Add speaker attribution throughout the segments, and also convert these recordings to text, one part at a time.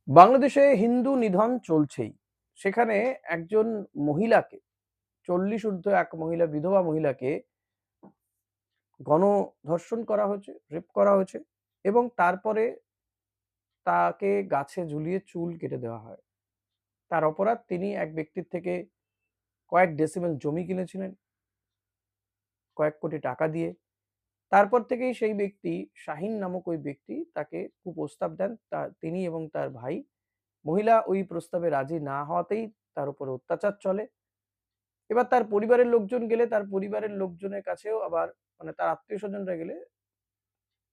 Speaker 1: বাংলাদেশে হিন্দু নিধন চলছেই। সেখানে একজন মহিলাকে ৪০ ঊর্ধ্ব এক মহিলা, বিধবা মহিলাকে গণধর্ষণ করা হয়েছে, রেপ করা হয়েছে এবং তারপরে তাকে গাছে ঝুলিয়ে চুল কেটে দেওয়া হয়। তার অপরাধ, তিনি এক ব্যক্তির থেকে কয়েক ডেসিমেল জমি কিনেছিলেন কয়েক কোটি টাকা দিয়ে। তারপর থেকেই সেই ব্যক্তি, শাহীন নামক ওই ব্যক্তি, তাকে কুপ্রস্তাব দেন। তিনি এবং তার ভাই। মহিলা ওই প্রস্তাবে রাজি না হওয়াতেই তার উপরে অত্যাচার চলে। এবার তার পরিবারের লোকজন গেলে, তার পরিবারের লোকজনের কাছেও আবার, মানে তার আত্মীয় স্বজনরা গেলে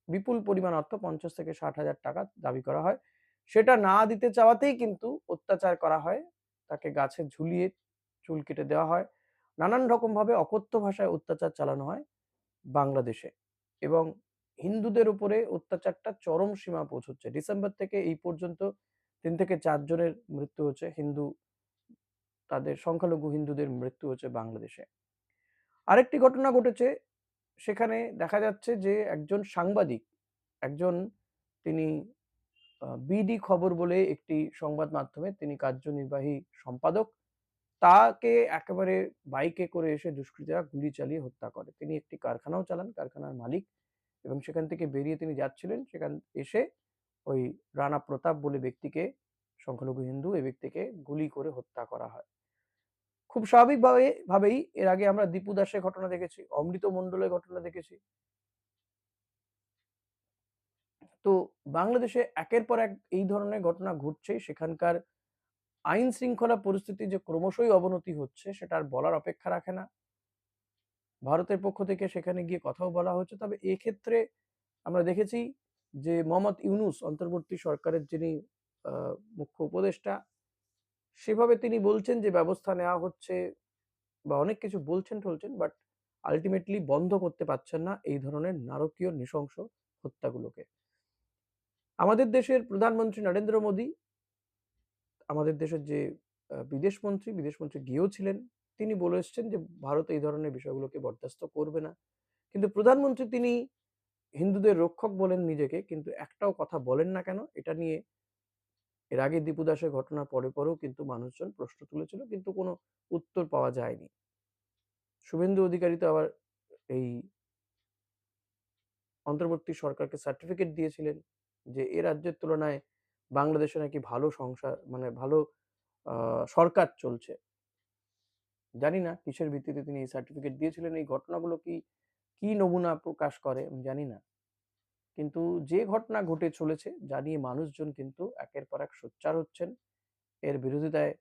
Speaker 1: বিপুল পরিমাণ অর্থ, ৫০ থেকে ৬০,০০০ টাকা দাবি করা হয়। সেটা না দিতে চাওয়াতেই কিন্তু অত্যাচার করা হয়। তাকে গাছে ঝুলিয়ে চুল কেটে দেওয়া হয়। নানান রকম ভাবে অকথ্য ভাষায় অত্যাচার চালানো হয় বাংলাদেশে। এবং হিন্দুদের উপরে অত্যাচারটা চরম সীমা পৌঁছচ্ছে। ডিসেম্বর থেকে এই পর্যন্ত ৩ থেকে ৪ জনের মৃত্যু হচ্ছে, তাদের সংখ্যালঘু হিন্দুদের মৃত্যু হচ্ছে বাংলাদেশে। আরেকটি ঘটনা ঘটেছে, সেখানে দেখা যাচ্ছে যে একজন সাংবাদিক, একজন, তিনি বিডি খবর বলে একটি সংবাদ মাধ্যমে তিনি কার্যনির্বাহী সম্পাদক। তাকে একেবারে বাইকে করে এসে দুষ্কৃতীরা গুলি চালিয়ে হত্যা করে। তিনি একটি কারখানাও চালান, কারখানার মালিক, এবং সেখান থেকে বেরিয়ে তিনি যাচ্ছিলেন, সেখান এসে ওই রানা প্রতাপ বলে ব্যক্তিকে, সংখ্যালঘু হিন্দু, এই ব্যক্তিকে গুলি করে হত্যা করা হয়। খুব স্বাভাবিকভাবেই এর আগে আমরা দীপু দাসের ঘটনা দেখেছি, অমৃত মণ্ডলের ঘটনা দেখেছি। তো বাংলাদেশে একের পর এক এই ধরনের ঘটনা ঘটছে। সেখানকার আইন শৃঙ্খলা পরিস্থিতি যে ক্রমশই অবনতি হচ্ছে, সেটা আর বলার অপেক্ষা রাখে না। ভারতের পক্ষ থেকে সেখানে গিয়ে কথাও বলা হচ্ছে। তবে এক্ষেত্রে আমরা দেখেছি যে মোহাম্মদ ইউনূস, অন্তর্বর্তী সরকারের যিনি মুখ্য উপদেষ্টা, সেভাবে তিনি বলছেন যে ব্যবস্থা নেওয়া হচ্ছে বা অনেক কিছু বলছেন টলছেন, বাট আলটিমেটলি বন্ধ করতে পারছেন না এই ধরনের নারকীয় নৃশংস হত্যাগুলোকে। আমাদের দেশের প্রধানমন্ত্রী নরেন্দ্র মোদী, আমাদের দেশের যে বিদেশমন্ত্রী গিয়েও ছিলেন। তিনি বলে এসছেন যে ভারত এই ধরনের বিষয়গুলোকে বরদাস্ত করবে না। কিন্তু প্রধানমন্ত্রী, তিনি হিন্দুদের রক্ষক বলেন নিজেকে, কিন্তু একটাও কথা বলেন না কেন এটা নিয়ে? এর আগে দীপু দাসের ঘটনার পরেও কিন্তু মানুষজন প্রশ্ন তুলেছিল, কিন্তু কোনো উত্তর পাওয়া যায়নি। শুভেন্দু অধিকারী তো আবার এই অন্তর্বর্তী সরকারকে সার্টিফিকেট দিয়েছিলেন যে এ রাজ্যের তুলনায় বাংলাদেশে নাকি ভালো সংসার, মানে ভালো সরকার চলছে। জানি না কিসের ভিত্তিতে তিনি এই সার্টিফিকেট দিয়েছিলেন। এই ঘটনাগুলো কি কি নমুনা প্রকাশ করে আমি জানি না। কিন্তু যে ঘটনা ঘটে চলেছে, যা নিয়ে মানুষজন কিন্তু একের পর এক সোচ্চার হচ্ছেন, এর বিরোধিতায়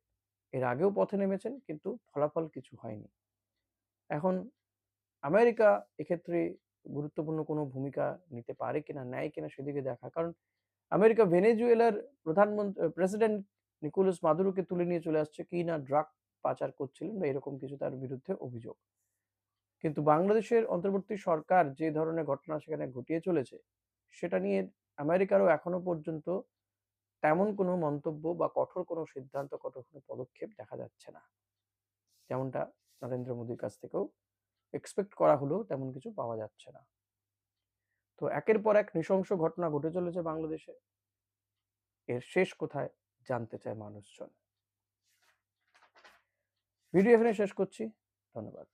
Speaker 1: এর আগেও পথে নেমেছেন, কিন্তু ফলাফল কিছু হয়নি। এখন আমেরিকা এক্ষেত্রে গুরুত্বপূর্ণ কোনো ভূমিকা নিতে পারে কিনা, নেয় কিনা সেদিকে দেখা। কারণ আমেরিকা ভেনেজুয়েলার প্রেসিডেন্ট নিকোলাস মাদুরোকে তুলে নিয়ে চলে আসছে, কি না ড্রাগ পাচার করছিলেন বা এরকম কিছু তার বিরুদ্ধে অভিযোগ। কিন্তু বাংলাদেশের অন্তর্বর্তী সরকার যে ধরনের ঘটনা সেখানে ঘটিয়ে চলেছে, সেটা নিয়ে আমেরিকারও এখনো পর্যন্ত তেমন কোনো মন্তব্য বা কঠোর কোনো সিদ্ধান্ত, কঠোর কোনো পদক্ষেপ দেখা যাচ্ছে না। যেমনটা নরেন্দ্র মোদীর কাছ থেকেও এক্সপেক্ট করা হলেও তেমন কিছু পাওয়া যাচ্ছে না। তো একের পর এক নৃশংস ঘটনা ঘটে চলেছে বাংলাদেশে। এর শেষ কোথায় জানতে চায় মানুষজন। ভিডিও এখানে শেষ করছি। ধন্যবাদ।